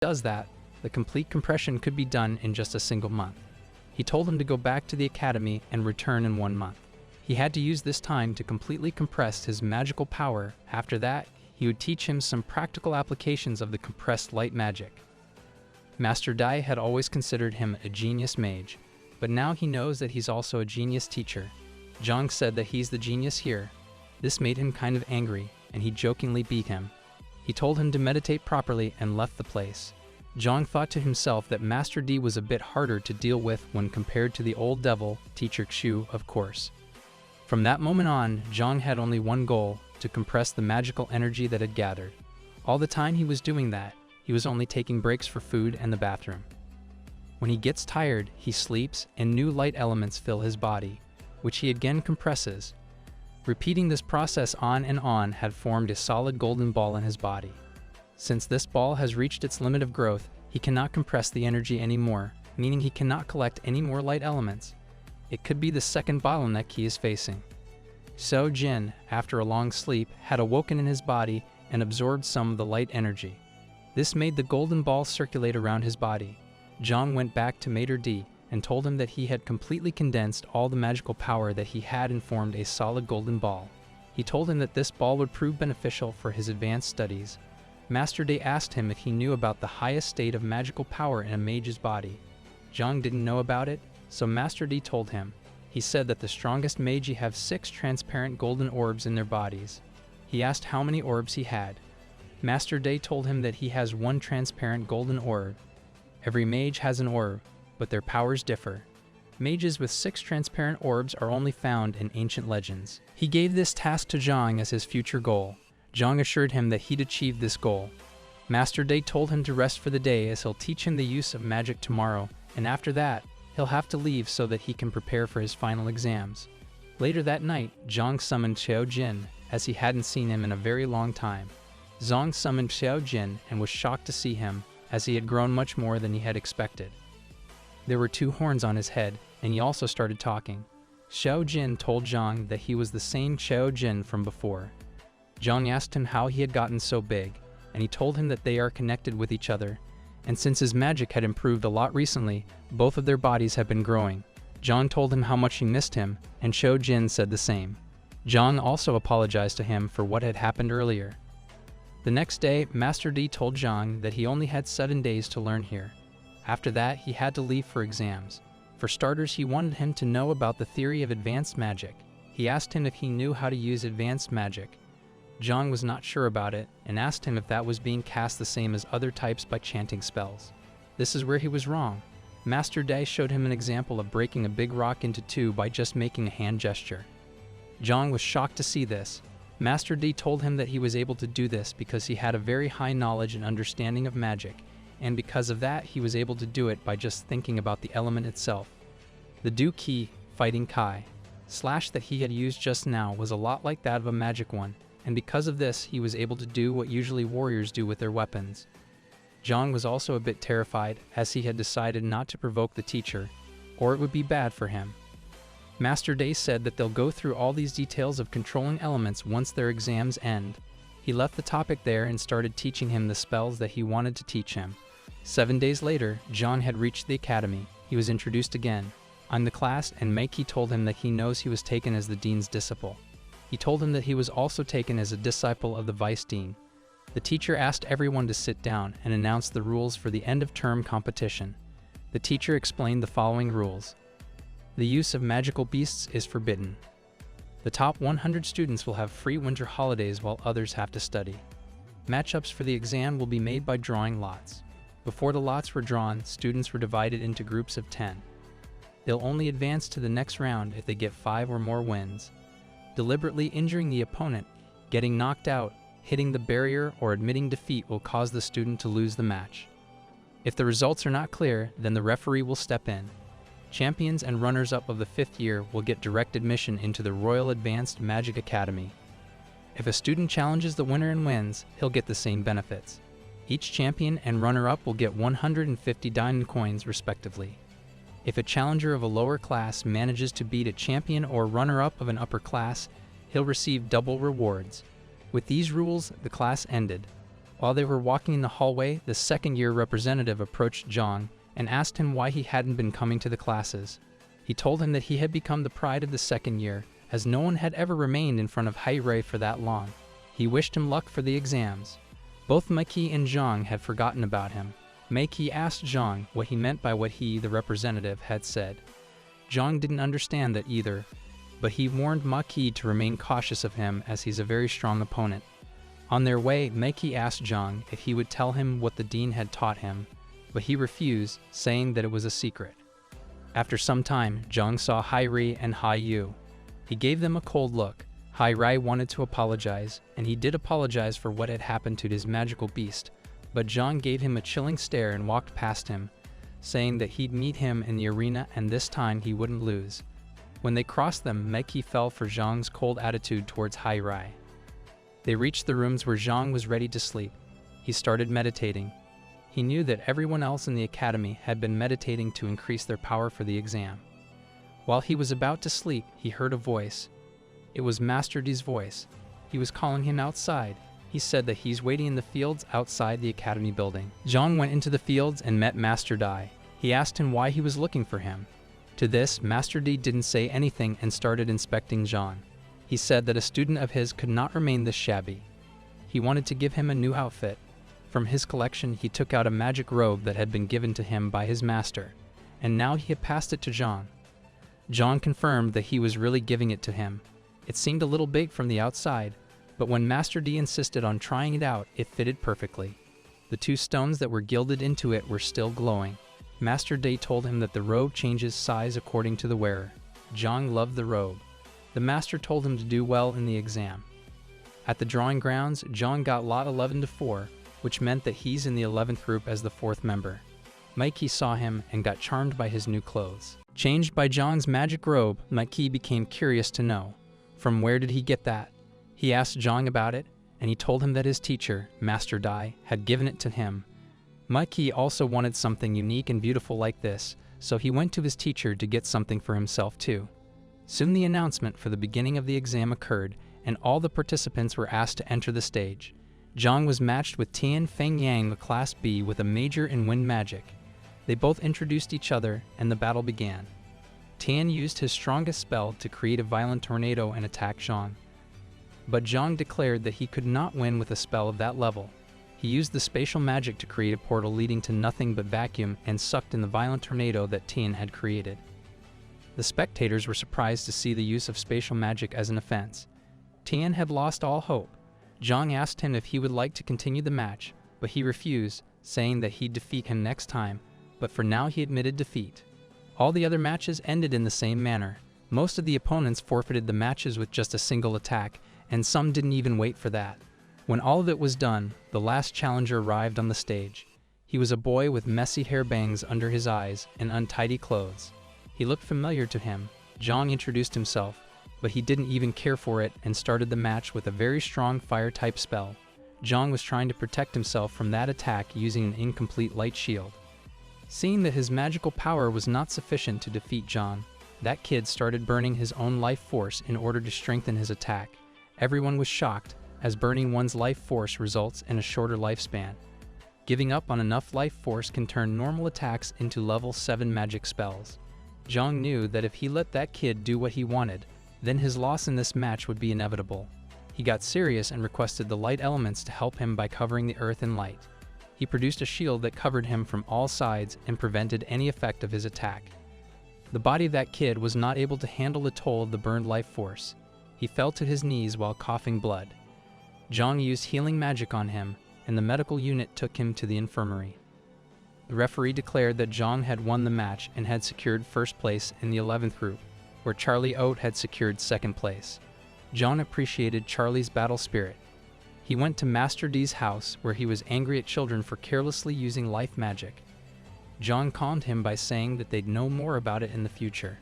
does that, the complete compression could be done in just a single month. He told him to go back to the academy and return in 1 month. He had to use this time to completely compress his magical power. After that, he would teach him some practical applications of the compressed light magic. Master Dai had always considered him a genius mage, but now he knows that he's also a genius teacher. Zhang said that he's the genius here. This made him kind of angry, and he jokingly beat him. He told him to meditate properly and left the place. Zhang thought to himself that Master D was a bit harder to deal with when compared to the old devil, Teacher Xu, of course. From that moment on, Zhang had only one goal, to compress the magical energy that had gathered. All the time he was doing that, he was only taking breaks for food and the bathroom. When he gets tired, he sleeps and new light elements fill his body, which he again compresses. Repeating this process on and on had formed a solid golden ball in his body. Since this ball has reached its limit of growth, he cannot compress the energy anymore, meaning he cannot collect any more light elements. It could be the second bottleneck he is facing. So Jin, after a long sleep, had awoken in his body and absorbed some of the light energy. This made the golden ball circulate around his body. Zhang went back to Mater D and told him that he had completely condensed all the magical power that he had and formed a solid golden ball. He told him that this ball would prove beneficial for his advanced studies. Master Day asked him if he knew about the highest state of magical power in a mage's body. Zhang didn't know about it, so Master D told him. He said that the strongest magi have 6 transparent golden orbs in their bodies. He asked how many orbs he had. Master Day told him that he has 1 transparent golden orb. Every mage has an orb, but their powers differ. Mages with 6 transparent orbs are only found in ancient legends. He gave this task to Zhang as his future goal. Zhang assured him that he'd achieve this goal. Master Day told him to rest for the day as he'll teach him the use of magic tomorrow, and after that, he'll have to leave so that he can prepare for his final exams. Later that night, Zhang summoned Xiao Jin, as he hadn't seen him in a very long time. Zhang summoned Xiao Jin and was shocked to see him, as he had grown much more than he had expected. There were 2 horns on his head, and he also started talking. Xiao Jin told Zhang that he was the same Xiao Jin from before. Zhang asked him how he had gotten so big, and he told him that they are connected with each other, and since his magic had improved a lot recently, both of their bodies have been growing. Zhang told him how much he missed him, and Xiao Jin said the same. Zhang also apologized to him for what had happened earlier. The next day, Master D told Zhang that he only had 7 days to learn here. After that, he had to leave for exams. For starters, he wanted him to know about the theory of advanced magic. He asked him if he knew how to use advanced magic. Zhang was not sure about it, and asked him if that was being cast the same as other types by chanting spells. This is where he was wrong. Master Dai showed him an example of breaking a big rock into 2 by just making a hand gesture. Zhang was shocked to see this. Master D told him that he was able to do this because he had a very high knowledge and understanding of magic, and because of that he was able to do it by just thinking about the element itself. The Du Qi, fighting Kai, slash that he had used just now was a lot like that of a magic one, and because of this he was able to do what usually warriors do with their weapons. Zhang was also a bit terrified, as he had decided not to provoke the teacher, or it would be bad for him. Master Day said that they'll go through all these details of controlling elements once their exams end. He left the topic there and started teaching him the spells that he wanted to teach him. 7 days later, Zhang had reached the academy. He was introduced again. I'm the class, and Meiki told him that he knows he was taken as the dean's disciple. He told him that he was also taken as a disciple of the vice dean. The teacher asked everyone to sit down and announced the rules for the end-of-term competition. The teacher explained the following rules. The use of magical beasts is forbidden. The top 100 students will have free winter holidays while others have to study. Matchups for the exam will be made by drawing lots. Before the lots were drawn, students were divided into groups of 10. They'll only advance to the next round if they get 5 or more wins. Deliberately injuring the opponent, getting knocked out, hitting the barrier, or admitting defeat will cause the student to lose the match. If the results are not clear, then the referee will step in. Champions and runners-up of the 5th year will get direct admission into the Royal Advanced Magic Academy. If a student challenges the winner and wins, he'll get the same benefits. Each champion and runner-up will get 150 diamond coins respectively. If a challenger of a lower class manages to beat a champion or runner-up of an upper class, he'll receive double rewards. With these rules, the class ended. While they were walking in the hallway, the second-year representative approached Zhang and asked him why he hadn't been coming to the classes. He told him that he had become the pride of the second year, as no one had ever remained in front of Hai for that long. He wished him luck for the exams. Both Meiki and Zhang had forgotten about him. Meiki asked Zhang what he meant by what he, the representative, had said. Zhang didn't understand that either, but he warned Meiki to remain cautious of him as he's a very strong opponent. On their way, Meiki asked Zhang if he would tell him what the dean had taught him, but he refused, saying that it was a secret. After some time, Zhang saw Hai and Hai Yu. He gave them a cold look. Hai wanted to apologize, and he did apologize for what had happened to his magical beast, but Zhang gave him a chilling stare and walked past him, saying that he'd meet him in the arena and this time he wouldn't lose. When they crossed them, Meiki fell for Zhang's cold attitude towards Hai. They reached the rooms where Zhang was ready to sleep. He started meditating. He knew that everyone else in the academy had been meditating to increase their power for the exam. While he was about to sleep, he heard a voice. It was Master D's voice. He was calling him outside. He said that he's waiting in the fields outside the academy building. Zhang went into the fields and met Master Di. He asked him why he was looking for him. To this, Master D didn't say anything and started inspecting Zhang. He said that a student of his could not remain this shabby. He wanted to give him a new outfit. From his collection, he took out a magic robe that had been given to him by his master, and now he had passed it to Zhang. Zhang confirmed that he was really giving it to him. It seemed a little big from the outside, but when Master D insisted on trying it out, it fitted perfectly. The two stones that were gilded into it were still glowing. Master D told him that the robe changes size according to the wearer. Zhang loved the robe. The master told him to do well in the exam. At the drawing grounds, Zhang got lot 11-4, which meant that he's in the 11th group as the 4th member. Meiki saw him and got charmed by his new clothes. Changed by Zhang's magic robe, Meiki became curious to know, from where did he get that? He asked Zhang about it, and he told him that his teacher, Master Dai, had given it to him. Meiki also wanted something unique and beautiful like this, so he went to his teacher to get something for himself too. Soon the announcement for the beginning of the exam occurred, and all the participants were asked to enter the stage. Zhang was matched with Tian Feng Yang, the Class B, with a major in wind magic. They both introduced each other, and the battle began. Tian used his strongest spell to create a violent tornado and attack Zhang. But Zhang declared that he could not win with a spell of that level. He used the spatial magic to create a portal leading to nothing but vacuum and sucked in the violent tornado that Tian had created. The spectators were surprised to see the use of spatial magic as an offense. Tian had lost all hope. Zhang asked him if he would like to continue the match, but he refused, saying that he'd defeat him next time, but for now he admitted defeat. All the other matches ended in the same manner. Most of the opponents forfeited the matches with just a single attack, and some didn't even wait for that. When all of it was done, the last challenger arrived on the stage. He was a boy with messy hair bangs under his eyes and untidy clothes. He looked familiar to him. Zhang introduced himself, but he didn't even care for it and started the match with a very strong fire-type spell. Zhang was trying to protect himself from that attack using an incomplete light shield. Seeing that his magical power was not sufficient to defeat Zhang, that kid started burning his own life force in order to strengthen his attack. Everyone was shocked, as burning one's life force results in a shorter lifespan. Giving up on enough life force can turn normal attacks into level 7 magic spells. Zhang knew that if he let that kid do what he wanted, then his loss in this match would be inevitable. He got serious and requested the light elements to help him by covering the earth in light. He produced a shield that covered him from all sides and prevented any effect of his attack. The body of that kid was not able to handle the toll of the burned life force. He fell to his knees while coughing blood. Zhang used healing magic on him, and the medical unit took him to the infirmary. The referee declared that Zhang had won the match and had secured first place in the 11th group, where Charlie Oat had secured second place. Zhang appreciated Charlie's battle spirit. He went to Master D's house, where he was angry at children for carelessly using life magic. Zhang calmed him by saying that they'd know more about it in the future.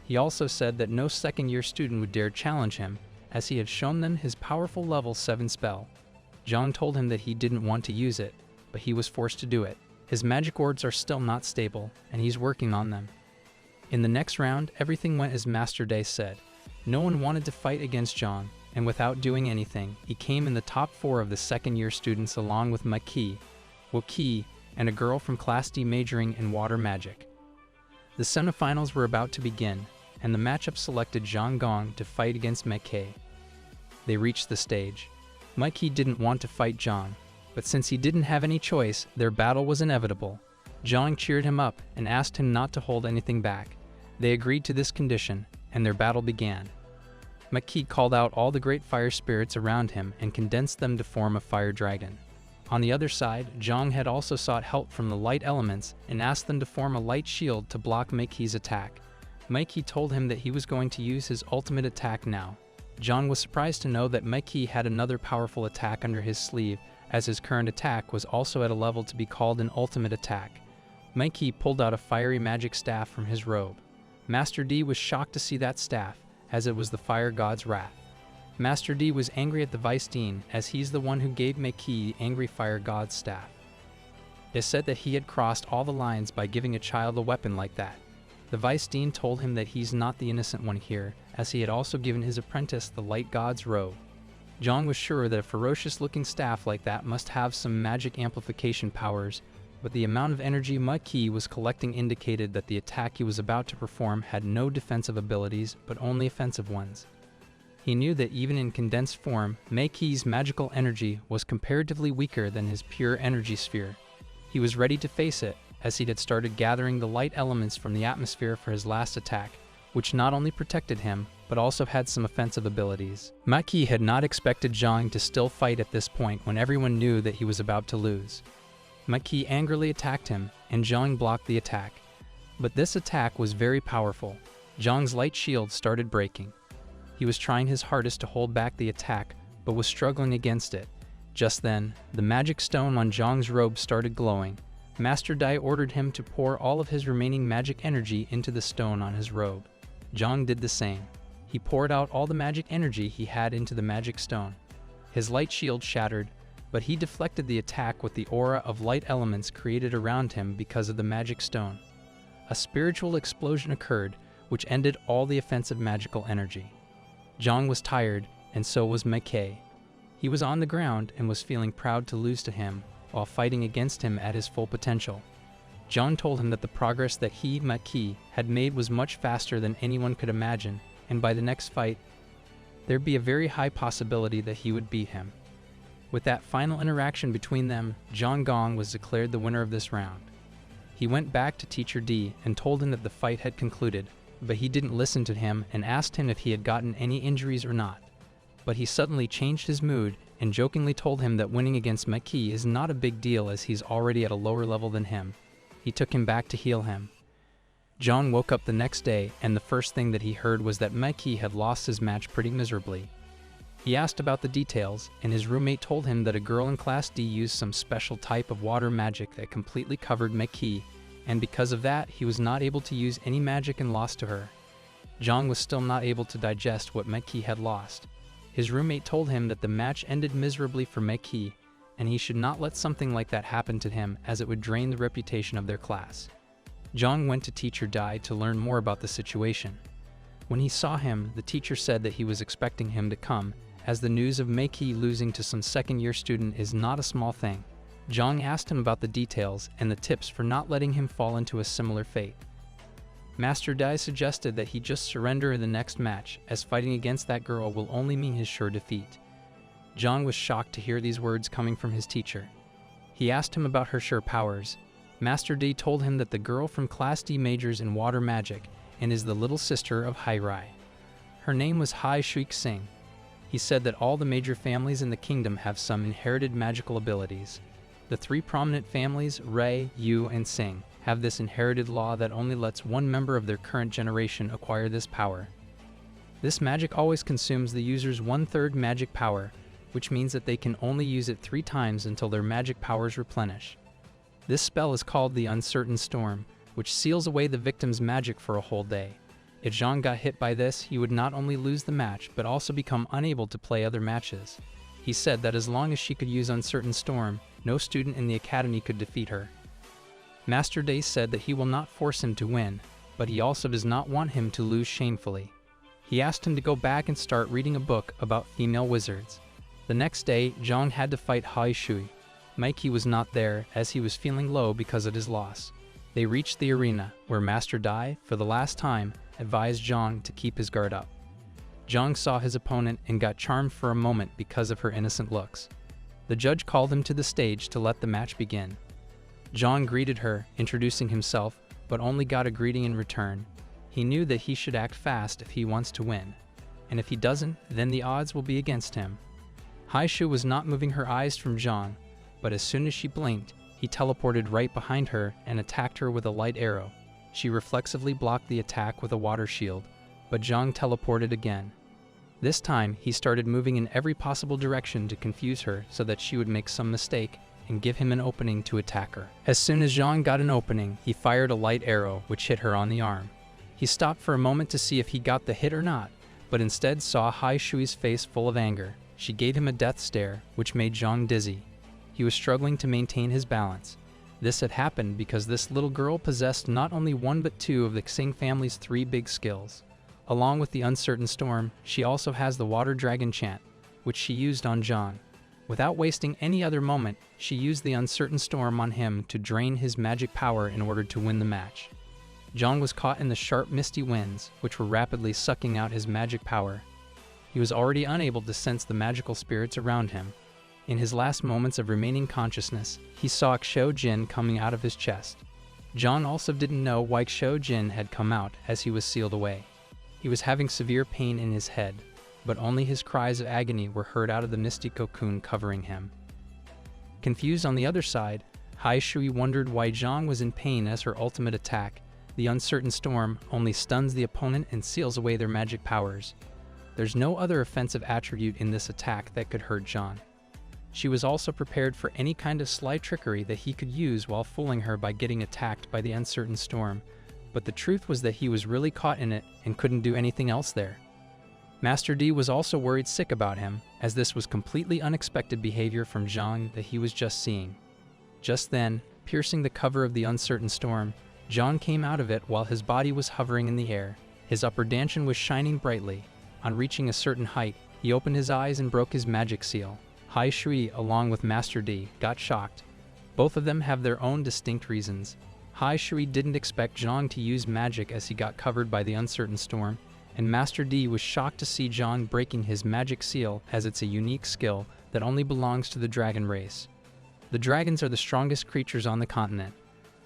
He also said that no second-year student would dare challenge him, as he had shown them his powerful level 7 spell. Zhang told him that he didn't want to use it, but he was forced to do it. His magic orbs are still not stable, and he's working on them. In the next round, everything went as Master Day said. No one wanted to fight against Zhang, and without doing anything, he came in the top 4 of the second-year students along with Maki, Woki, and a girl from Class D majoring in water magic. The semifinals were about to begin, and the matchup selected Zhang Gong to fight against Maki. They reached the stage. Maki didn't want to fight Zhang, but since he didn't have any choice, their battle was inevitable. Zhang cheered him up and asked him not to hold anything back. They agreed to this condition, and their battle began. Maki called out all the great fire spirits around him and condensed them to form a fire dragon. On the other side, Zhang had also sought help from the light elements and asked them to form a light shield to block Maki's attack. Maki told him that he was going to use his ultimate attack now. Zhang was surprised to know that Maki had another powerful attack under his sleeve, as his current attack was also at a level to be called an ultimate attack. Maki pulled out a fiery magic staff from his robe. Master D was shocked to see that staff, as it was the fire god's wrath. Master D was angry at the Vice Dean, as he's the one who gave Maki the angry fire god's staff. It said that he had crossed all the lines by giving a child a weapon like that. The Vice Dean told him that he's not the innocent one here, as he had also given his apprentice the light god's robe. Zhang was sure that a ferocious-looking staff like that must have some magic amplification powers, but the amount of energy Maki was collecting indicated that the attack he was about to perform had no defensive abilities, but only offensive ones. He knew that even in condensed form, Maki's magical energy was comparatively weaker than his pure energy sphere. He was ready to face it, as he had started gathering the light elements from the atmosphere for his last attack, which not only protected him, but also had some offensive abilities. Maki had not expected Zhang to still fight at this point when everyone knew that he was about to lose. Maki angrily attacked him, and Zhang blocked the attack. But this attack was very powerful. Zhang's light shield started breaking. He was trying his hardest to hold back the attack, but was struggling against it. Just then, the magic stone on Zhang's robe started glowing. Master Dai ordered him to pour all of his remaining magic energy into the stone on his robe. Zhang did the same. He poured out all the magic energy he had into the magic stone. His light shield shattered, but he deflected the attack with the aura of light elements created around him because of the magic stone. A spiritual explosion occurred, which ended all the offensive magical energy. Zhang was tired, and so was Maki. He was on the ground and was feeling proud to lose to him, while fighting against him at his full potential. Zhang told him that the progress that he, Maki, had made was much faster than anyone could imagine, and by the next fight, there'd be a very high possibility that he would beat him. With that final interaction between them, Zhang Gong was declared the winner of this round. He went back to Teacher D and told him that the fight had concluded, but he didn't listen to him and asked him if he had gotten any injuries or not. But he suddenly changed his mood and jokingly told him that winning against Maki is not a big deal as he's already at a lower level than him. He took him back to heal him. Zhang woke up the next day, and the first thing that he heard was that Maki had lost his match pretty miserably. He asked about the details, and his roommate told him that a girl in Class D used some special type of water magic that completely covered Maki, and because of that, he was not able to use any magic and lost to her. Zhang was still not able to digest what Maki had lost. His roommate told him that the match ended miserably for Maki, and he should not let something like that happen to him as it would drain the reputation of their class. Zhang went to Teacher Dai to learn more about the situation. When he saw him, the teacher said that he was expecting him to come, as the news of Maki losing to some second-year student is not a small thing. Zhang asked him about the details and the tips for not letting him fall into a similar fate. Master Dai suggested that he just surrender in the next match, as fighting against that girl will only mean his sure defeat. Zhang was shocked to hear these words coming from his teacher. He asked him about her sure powers. Master D told him that the girl from Class D majors in water magic and is the little sister of Hai Rai. Her name was Hai Shuik Singh. He said that all the major families in the kingdom have some inherited magical abilities. The 3 prominent families, Rai, Yu, and Singh, have this inherited law that only lets one member of their current generation acquire this power. This magic always consumes the user's 1/3 magic power, which means that they can only use it 3 times until their magic powers replenish. This spell is called the Uncertain Storm, which seals away the victim's magic for a whole day. If Zhang got hit by this, he would not only lose the match, but also become unable to play other matches. He said that as long as she could use Uncertain Storm, no student in the academy could defeat her. Master Day said that he will not force him to win, but he also does not want him to lose shamefully. He asked him to go back and start reading a book about female wizards. The next day, Zhang had to fight Hai Shui. Mikey was not there, as he was feeling low because of his loss. They reached the arena, where Master Dai, for the last time, advised Zhang to keep his guard up. Zhang saw his opponent and got charmed for a moment because of her innocent looks. The judge called him to the stage to let the match begin. Zhang greeted her, introducing himself, but only got a greeting in return. He knew that he should act fast if he wants to win, and if he doesn't, then the odds will be against him. Hai Shui was not moving her eyes from Zhang, but as soon as she blinked, he teleported right behind her and attacked her with a light arrow. She reflexively blocked the attack with a water shield, but Zhang teleported again. This time, he started moving in every possible direction to confuse her so that she would make some mistake and give him an opening to attack her. As soon as Zhang got an opening, he fired a light arrow which hit her on the arm. He stopped for a moment to see if he got the hit or not, but instead saw Hai Shui's face full of anger. She gave him a death stare, which made Zhang dizzy. He was struggling to maintain his balance. This had happened because this little girl possessed not only one but two of the Xing family's 3 big skills. Along with the Uncertain Storm, she also has the Water Dragon chant, which she used on Zhang. Without wasting any other moment, she used the Uncertain Storm on him to drain his magic power in order to win the match. Zhang was caught in the sharp misty winds, which were rapidly sucking out his magic power. He was already unable to sense the magical spirits around him. In his last moments of remaining consciousness, he saw Xiao Jin coming out of his chest. Zhang also didn't know why Xiao Jin had come out, as he was sealed away. He was having severe pain in his head, but only his cries of agony were heard out of the misty cocoon covering him. Confused on the other side, Hai Shui wondered why Zhang was in pain, as her ultimate attack, the Uncertain Storm, only stuns the opponent and seals away their magic powers. There's no other offensive attribute in this attack that could hurt Zhang. She was also prepared for any kind of sly trickery that he could use while fooling her by getting attacked by the Uncertain Storm, but the truth was that he was really caught in it and couldn't do anything else there. Master D was also worried sick about him, as this was completely unexpected behavior from Zhang that he was just seeing. Just then, piercing the cover of the Uncertain Storm, Zhang came out of it while his body was hovering in the air. His upper dantian was shining brightly. On reaching a certain height, he opened his eyes and broke his magic seal. Hai Shui, along with Master D, got shocked. Both of them have their own distinct reasons. Hai Shui didn't expect Zhang to use magic as he got covered by the Uncertain Storm, and Master D was shocked to see Zhang breaking his magic seal, as it's a unique skill that only belongs to the dragon race. The dragons are the strongest creatures on the continent.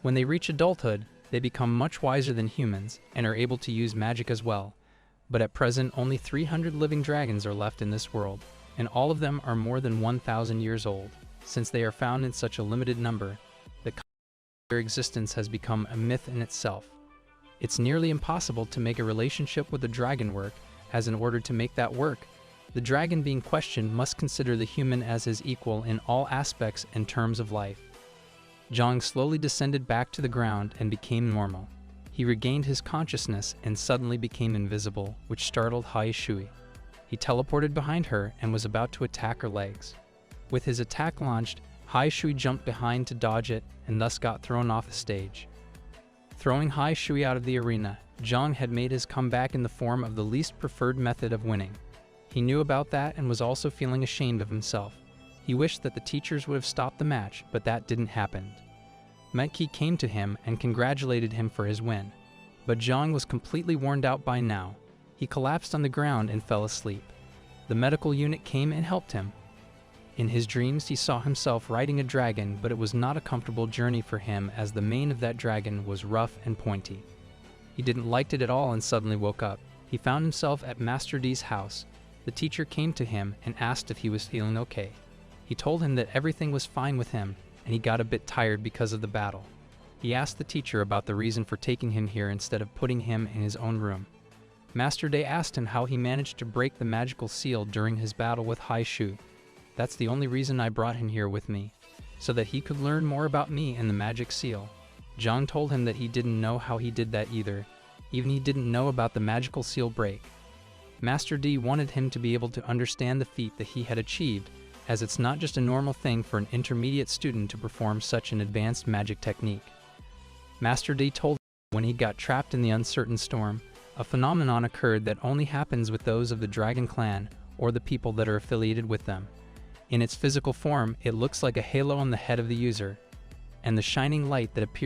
When they reach adulthood, they become much wiser than humans and are able to use magic as well. But at present, only 300 living dragons are left in this world, and all of them are more than 1,000 years old. Since they are found in such a limited number, their existence has become a myth in itself. It's nearly impossible to make a relationship with a dragon work, as in order to make that work, the dragon being questioned must consider the human as his equal in all aspects and terms of life. Zhang slowly descended back to the ground and became normal. He regained his consciousness and suddenly became invisible, which startled Hai Shui. He teleported behind her and was about to attack her legs. With his attack launched, Hai Shui jumped behind to dodge it and thus got thrown off the stage. Throwing Hai Shui out of the arena, Zhang had made his comeback in the form of the least preferred method of winning. He knew about that and was also feeling ashamed of himself. He wished that the teachers would have stopped the match, but that didn't happen. Metki came to him and congratulated him for his win. But Zhang was completely worn out by now. He collapsed on the ground and fell asleep. The medical unit came and helped him. In his dreams, he saw himself riding a dragon, but it was not a comfortable journey for him, as the mane of that dragon was rough and pointy. He didn't like it at all and suddenly woke up. He found himself at Master D's house. The teacher came to him and asked if he was feeling okay. He told him that everything was fine with him, and he got a bit tired because of the battle. He asked the teacher about the reason for taking him here instead of putting him in his own room. Master Day asked him how he managed to break the magical seal during his battle with Hai Shui. That's the only reason I brought him here with me, so that he could learn more about me and the magic seal. Zhang told him that he didn't know how he did that either. Even he didn't know about the magical seal break. Master D wanted him to be able to understand the feat that he had achieved, as it's not just a normal thing for an intermediate student to perform such an advanced magic technique. Master D told him when he got trapped in the Uncertain Storm, a phenomenon occurred that only happens with those of the Dragon Clan or the people that are affiliated with them. In its physical form, it looks like a halo on the head of the user, and the shining light that appears